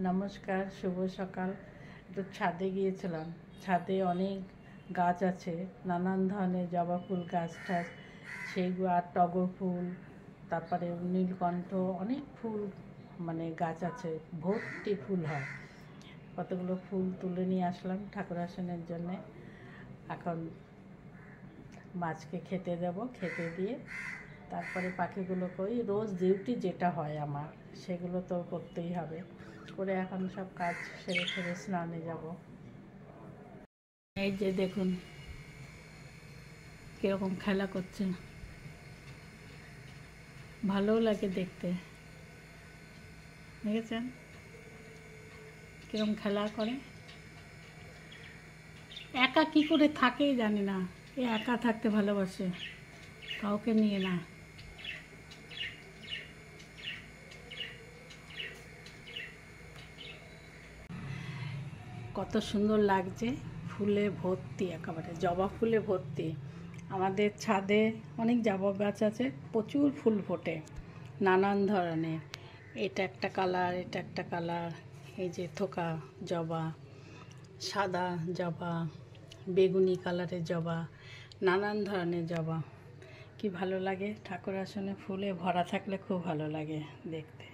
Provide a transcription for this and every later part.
নমস্কার, শুভ সকাল। একটু ছাদে গিয়েছিলাম। ছাদে অনেক গাছ আছে, নানান ধরনের জবা ফুল গাছ টাছ, সেইগুলো আর টগর ফুল, তারপরে নীলকণ্ঠ, অনেক ফুল গাছ আছে, ভর্তি ফুল হয়। কতগুলো ফুল তুলে নিয়ে আসলাম ঠাকুর আসনের জন্যে। এখন মাছকে খেতে দেব, খেতে দিয়ে তারপরে পাখিগুলোকে ওই রোজ ডিউটি যেটা হয় আমার, সেগুলো তো করতেই হবে। করে এখন সব কাজ সেরে স্নানে যাব। এই যে দেখুন কীরকম খেলা করছে, ভালোও লাগে দেখতে। দেখেছেন কীরকম খেলা করে? একা কি করে থাকেই জানি না। এ একা থাকতে ভালোবাসে, কাউকে নিয়ে না। কত সুন্দর লাগছে, ফুলে ভর্তি, একেবারে জবা ফুলে ভর্তি। আমাদের ছাদে অনেক জবা গাছ আছে, প্রচুর ফুল ফোটে নানান ধরনের। এটা একটা কালার, এটা একটা কালার, এই যে থোকা জবা, সাদা জবা, বেগুনি কালারের জবা, নানান ধরনের জবা। কি ভালো লাগে, ঠাকুর আসনে ফুলে ভরা থাকলে খুব ভালো লাগে দেখতে।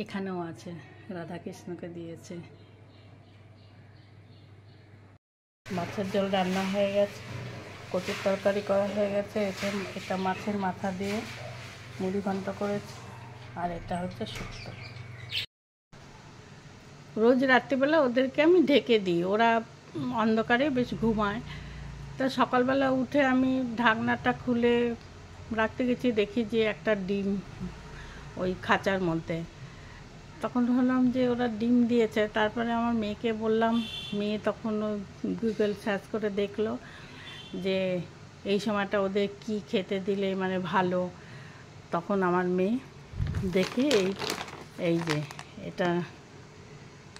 এখানেও আছে, রাধাকৃষ্ণকে দিয়েছে। মাছের ঝোল রান্না হয়ে গেছে, কচুর তরকারি করা হয়ে গেছে। এটা মাছের মাথা দিয়ে মুড়ি ঘন্ট করেছি, আর এটা হচ্ছে শুক্তো। রোজ রাত্রিবেলা ওদেরকে আমি ঢেকে দিই, ওরা অন্ধকারে বেশ ঘুমায়। তা সকালবেলা উঠে আমি ঢাকনাটা খুলে রাখতে গেছি, দেখি যে একটা ডিম ওই খাঁচার মধ্যে। তখন ভাবলাম যে ওরা ডিম দিয়েছে। তারপরে আমার মেয়েকে বললাম, মেয়ে তখন গুগল সার্চ করে দেখলো যে এই সময়টা ওদের কি খেতে দিলে ভালো। তখন আমার মেয়ে দেখে এই যে এটা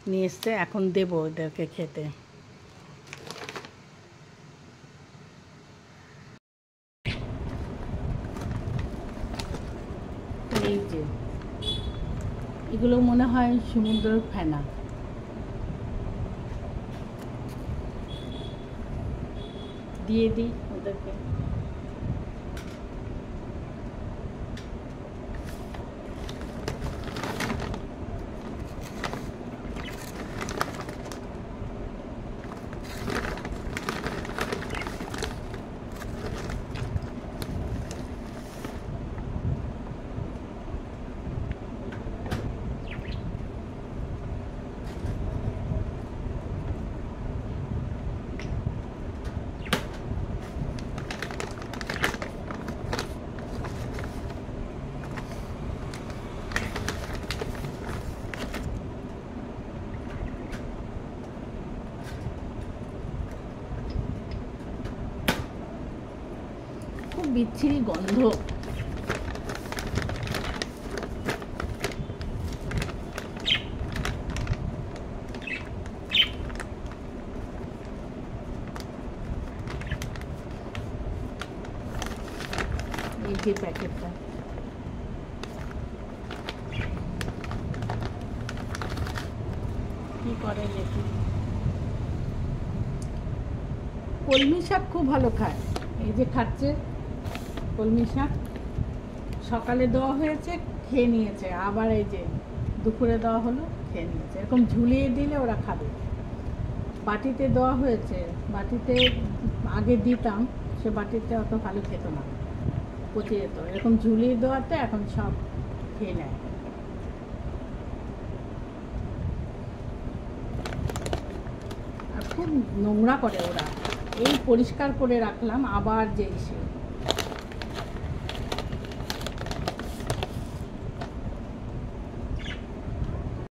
নিয়ে এসছে, এখন দেবো ওদেরকে খেতে। এই যে এগুলো মনে হয় সমুদ্রের ফেনা। দিয়ে দিই ওদেরকে। খুব বিচ্ছিরি গন্ধ। এই যে প্যাকেটটা, কি করে দেখি। কলমি শাক খুব ভালো খায়, এই যে খাচ্ছে কলমি শাক। সকালে দেওয়া হয়েছে, খেয়ে নিয়েছে। আবার এই যে দুপুরে দেওয়া হলো, খেয়ে নিয়েছে। এরকম ঝুলিয়ে দিলে ওরা খাবে। বাটিতে দেওয়া হয়েছে, বাটিতে আগে দিতাম, সে বাটিতে অত ভালো খেত না, পচে যেত। এরকম ঝুলিয়ে দেওয়াতে এখন সব খেয়ে নেয়। আর খুব নোংরা করে ওরা। এই পরিষ্কার করে রাখলাম, আবার যে এসে